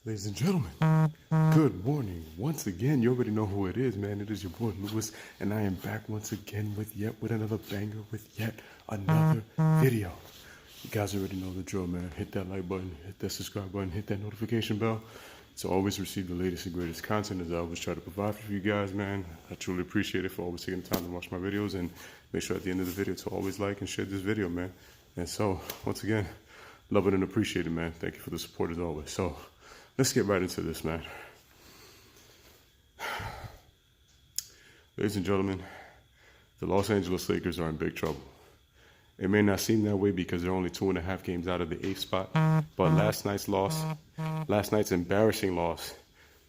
Ladies and gentlemen, good morning. Once again, you already know who it is, man. It is your boy Lewis, and I am back once again with another banger, with yet another video. You guys already know the drill, man. Hit that like button, hit that subscribe button, hit that notification bell to always receive the latest and greatest content as I always try to provide for you guys, man. I truly appreciate it for always taking the time to watch my videos, and make sure at the end of the video to always like and share this video, man. And so, once again, love it and appreciate it, man. Thank you for the support as always. So, let's get right into this, man. Ladies and gentlemen, the Los Angeles Lakers are in big trouble. It may not seem that way because they're only 2.5 games out of the 8th spot, but last night's embarrassing loss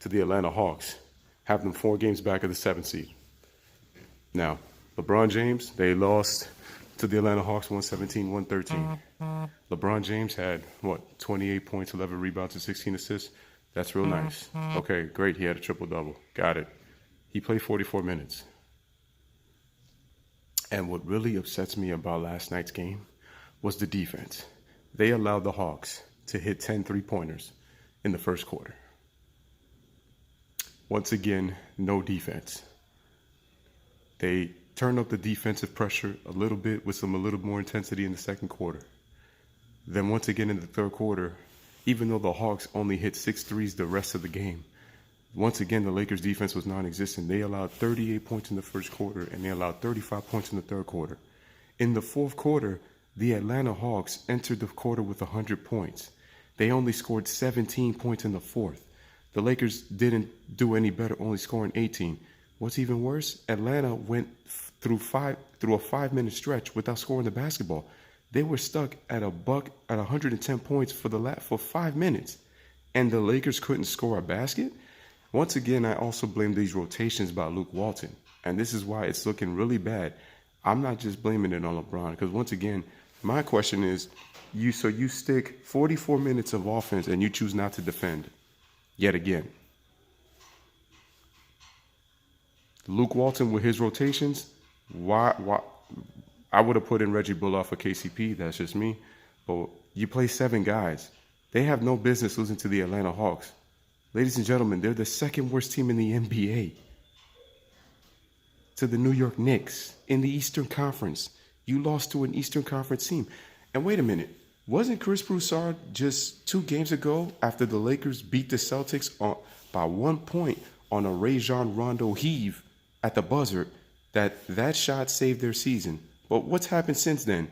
to the Atlanta Hawks, have them 4 games back of the 7th seed. Now, LeBron James, they lost to the Atlanta Hawks 117-113. LeBron James had, 28 points, 11 rebounds, and 16 assists? That's real nice. Okay, great. He had a triple-double. Got it. He played 44 minutes. And what really upsets me about last night's game was the defense. They allowed the Hawks to hit 10 three-pointers in the first quarter. Once again, no defense. They turned up the defensive pressure a little bit with a little more intensity in the second quarter. Then once again in the third quarter, even though the Hawks only hit 6 threes the rest of the game, once again the Lakers defense was non-existent. They allowed 38 points in the first quarter and they allowed 35 points in the third quarter. In the fourth quarter, the Atlanta Hawks entered the quarter with 100 points. They only scored 17 points in the fourth. The Lakers didn't do any better, only scoring 18. What's even worse, Atlanta went through a 5-minute stretch without scoring the basketball. They were stuck at 110 points for 5 minutes, and the Lakers couldn't score a basket. Once again, I also blame these rotations by Luke Walton, and this is why it's looking really bad. I'm not just blaming it on LeBron, because once again, my question is, you stick 44 minutes of offense and you choose not to defend, yet again. Luke Walton with his rotations, why? I would have put in Reggie Bullock for KCP. That's just me. But you play 7 guys. They have no business losing to the Atlanta Hawks. Ladies and gentlemen, they're the second worst team in the NBA. To the New York Knicks in the Eastern Conference. You lost to an Eastern Conference team. And wait a minute. Wasn't Chris Broussard just 2 games ago after the Lakers beat the Celtics by 1 point on a Rajon Rondo heave at the buzzer that shot saved their season? But what's happened since then?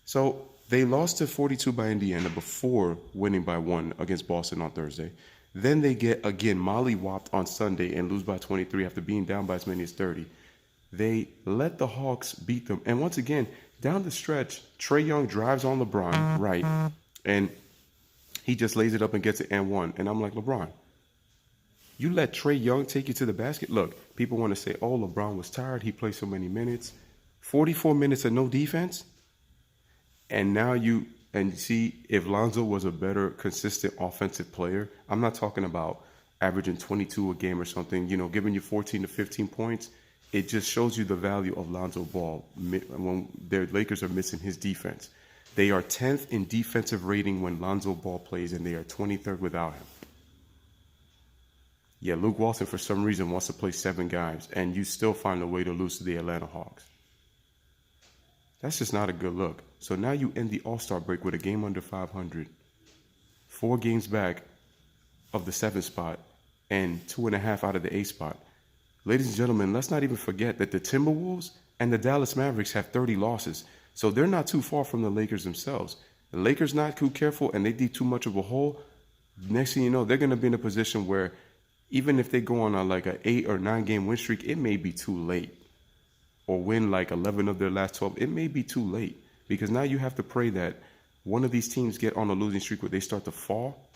So they lost to 42 by Indiana before winning by 1 against Boston on Thursday. Then they get, again, mollywopped on Sunday and lose by 23 after being down by as many as 30. They let the Hawks beat them. And once again, down the stretch, Trae Young drives on LeBron, right? And he just lays it up and gets it and 1. And I'm like, LeBron, you let Trae Young take you to the basket? Look, people want to say, oh, LeBron was tired. He played so many minutes. 44 minutes of no defense, and now you see if Lonzo was a better, consistent offensive player. I'm not talking about averaging 22 a game or something, giving you 14 to 15 points. It just shows you the value of Lonzo Ball when their Lakers are missing his defense. They are 10th in defensive rating when Lonzo Ball plays, and they are 23rd without him. Yeah, Luke Walton, for some reason, wants to play 7 guys, and you still find a way to lose to the Atlanta Hawks. That's just not a good look. So now you end the All-Star break with a game under 500, 4 games back of the 7th spot, and 2.5 out of the 8th spot. Ladies and gentlemen, let's not even forget that the Timberwolves and the Dallas Mavericks have 30 losses. So they're not too far from the Lakers themselves. The Lakers not too careful and they dig too much of a hole. Next thing you know, they're going to be in a position where even if they go on an 8 or 9 game win streak, it may be too late. Or win 11 of their last 12, it may be too late. Because now you have to pray that one of these teams get on a losing streak where they start to fall.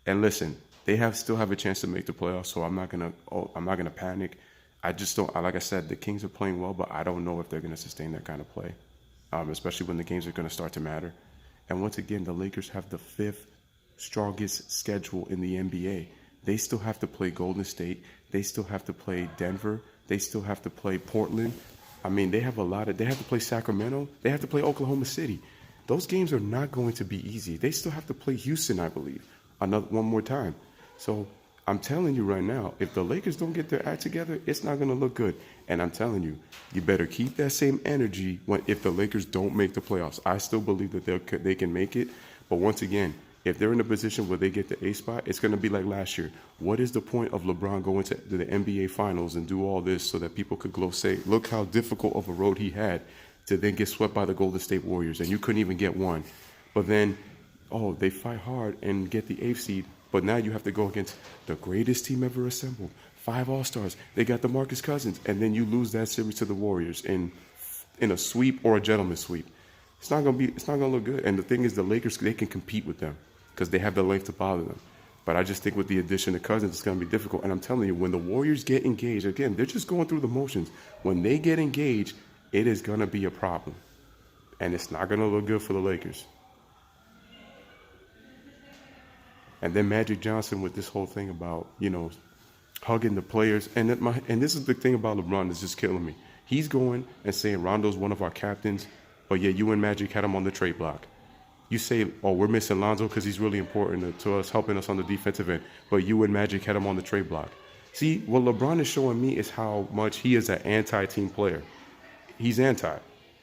And listen, they still have a chance to make the playoffs, so I'm not gonna panic. I just don't. Like I said, the Kings are playing well, but I don't know if they're gonna sustain that kind of play, especially when the games are gonna start to matter. And once again, the Lakers have the 5th strongest schedule in the NBA. They still have to play Golden State. They still have to play Denver. They still have to play Portland. I mean, they have they have to play Sacramento. They have to play Oklahoma City. Those games are not going to be easy. They still have to play Houston, I believe, one more time. So I'm telling you right now, if the Lakers don't get their act together, it's not going to look good. And I'm telling you, you better keep that same energy if the Lakers don't make the playoffs. I still believe that they can make it. But once again, if they're in a position where they get the A spot, it's going to be like last year. What is the point of LeBron going to the NBA Finals and do all this so that people could say, look how difficult of a road he had to then get swept by the Golden State Warriors, and you couldn't even get one. But then, they fight hard and get the 8th seed, but now you have to go against the greatest team ever assembled. 5 All-Stars. They got DeMarcus Cousins, and then you lose that series to the Warriors in a sweep or a gentleman's sweep. It's not gonna look good. And the thing is, the Lakers, they can compete with them because they have the length to bother them. But I just think with the addition of Cousins, it's going to be difficult. And I'm telling you, when the Warriors get engaged, again, they're just going through the motions. When they get engaged, it is going to be a problem. And it's not going to look good for the Lakers. And then Magic Johnson with this whole thing about, hugging the players. And this is the thing about LeBron that's just killing me. He's going and saying Rondo's one of our captains, but yet you and Magic had him on the trade block. You say, we're missing Lonzo because he's really important to us, helping us on the defensive end. But you and Magic had him on the trade block. See, what LeBron is showing me is how much he is an anti-team player. He's anti.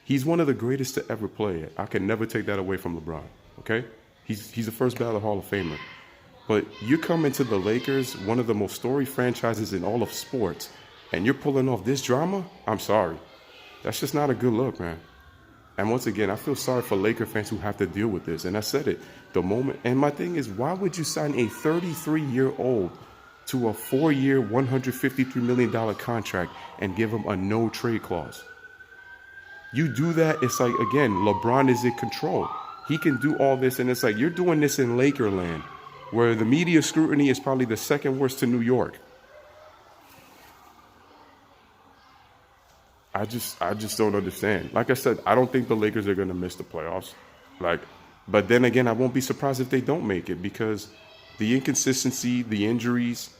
He's one of the greatest to ever play it. I can never take that away from LeBron, okay? He's the first ballot Hall of Famer. But you come into the Lakers, one of the most storied franchises in all of sports, and you're pulling off this drama? I'm sorry. That's just not a good look, man. And once again, I feel sorry for Laker fans who have to deal with this. And I said it, and my thing is, why would you sign a 33-year-old to a 4-year, $153 million contract and give him a no trade clause? You do that, it's like, again, LeBron is in control. He can do all this, and it's like, you're doing this in Lakerland, where the media scrutiny is probably the second worst to New York. I just don't understand. Like I said, I don't think the Lakers are going to miss the playoffs. But then again, I won't be surprised if they don't make it because the inconsistency, the injuries.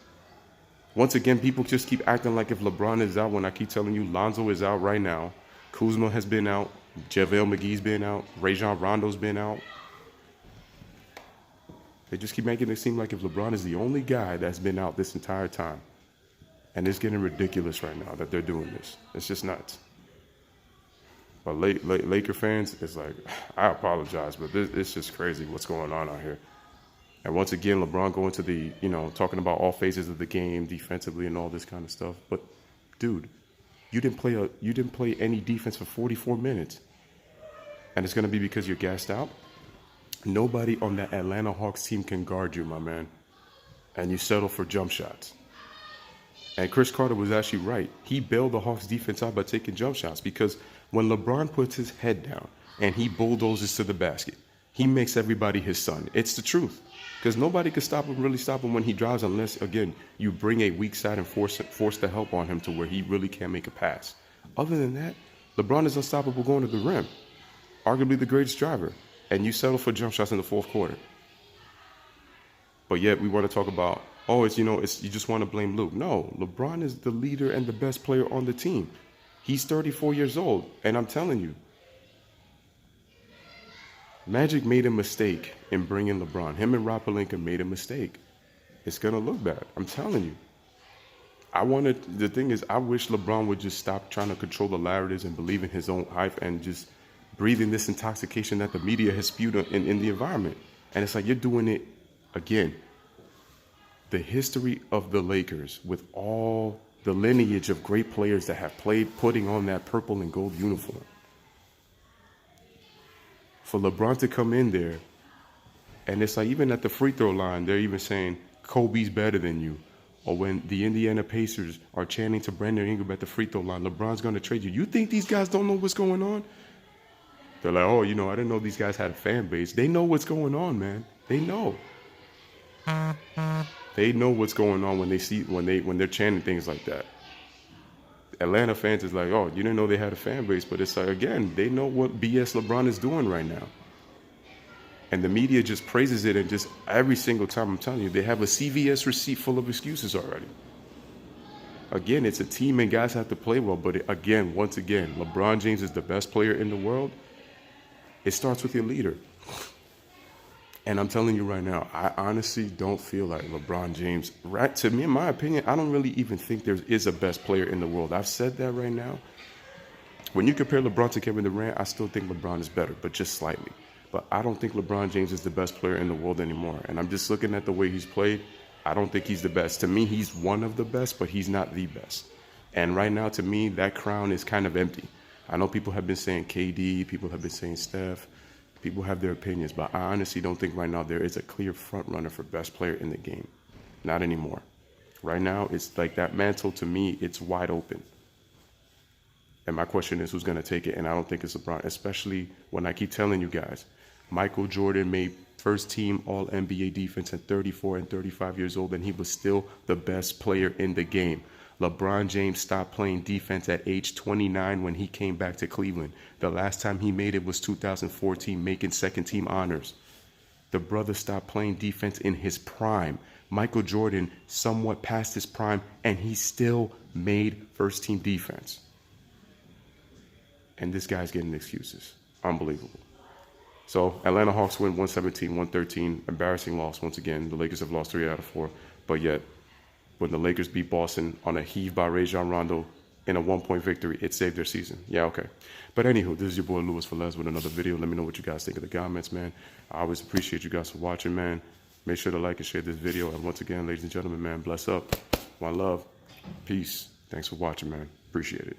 Once again, people just keep acting like if LeBron is out when I keep telling you Lonzo is out right now. Kuzma has been out. JaVale McGee's been out. Rajon Rondo's been out. They just keep making it seem like if LeBron is the only guy that's been out this entire time. And it's getting ridiculous right now that they're doing this. It's just nuts. But Laker fans, it's like, I apologize, but it's just crazy what's going on out here. And once again, LeBron going to the, talking about all phases of the game defensively and all this kind of stuff. But, dude, you didn't play any defense for 44 minutes. And it's going to be because you're gassed out? Nobody on that Atlanta Hawks team can guard you, my man. And you settle for jump shots. And Chris Carter was actually right. He bailed the Hawks defense out by taking jump shots because when LeBron puts his head down and he bulldozes to the basket, he makes everybody his son. It's the truth. Because nobody can really stop him when he drives unless, again, you bring a weak side and force the help on him to where he really can't make a pass. Other than that, LeBron is unstoppable going to the rim. Arguably the greatest driver. And you settle for jump shots in the fourth quarter. But yet we want to talk about, you just want to blame Luke. No, LeBron is the leader and the best player on the team. He's 34 years old, and I'm telling you, Magic made a mistake in bringing LeBron. Him and Rob Pelinka made a mistake. It's going to look bad. I'm telling you. The thing is, I wish LeBron would just stop trying to control the narratives and believe in his own hype and just breathing this intoxication that the media has spewed in the environment. And it's like you're doing it again. The history of the Lakers with all the lineage of great players that have played putting on that purple and gold uniform. For LeBron to come in there, and it's like even at the free throw line, they're even saying Kobe's better than you. Or when the Indiana Pacers are chanting to Brandon Ingram at the free throw line, LeBron's going to trade you. You think these guys don't know what's going on? They're like, I didn't know these guys had a fan base. They know what's going on, man. They know. They know what's going on when they're chanting things like that. Atlanta fans is like, you didn't know they had a fan base, but it's like, again, they know what BS LeBron is doing right now. And the media just praises it, and just every single time, I'm telling you, they have a CVS receipt full of excuses already. Again, it's a team and guys have to play well, but once again, LeBron James is the best player in the world. It starts with your leader. And I'm telling you right now, I honestly don't feel like LeBron James, right? To me, in my opinion, I don't really even think there is a best player in the world. I've said that right now. When you compare LeBron to Kevin Durant, I still think LeBron is better, but just slightly. But I don't think LeBron James is the best player in the world anymore. And I'm just looking at the way he's played. I don't think he's the best. To me, he's one of the best, but he's not the best. And right now, to me, that crown is kind of empty. I know people have been saying KD, people have been saying Steph. People have their opinions, but I honestly don't think right now there is a clear front runner for best player in the game. Not anymore. Right now, it's like that mantle, to me, it's wide open. And my question is, who's going to take it? And I don't think it's LeBron, especially when I keep telling you guys, Michael Jordan made first team All NBA defense at 34 and 35 years old, and he was still the best player in the game. LeBron James stopped playing defense at age 29 when he came back to Cleveland. The last time he made it was 2014, making second team honors. The brother stopped playing defense in his prime. Michael Jordan somewhat past his prime, and he still made first team defense. And this guy's getting excuses. Unbelievable. So Atlanta Hawks win 117-113. Embarrassing loss once again. The Lakers have lost 3 out of 4. But yet, when the Lakers beat Boston on a heave by Rajon Rondo in a 1-point victory, it saved their season. Yeah, okay. But anywho, this is your boy Luis Velez with another video. Let me know what you guys think of the comments, man. I always appreciate you guys for watching, man. Make sure to like and share this video. And once again, ladies and gentlemen, man, bless up. One love. Peace. Thanks for watching, man. Appreciate it.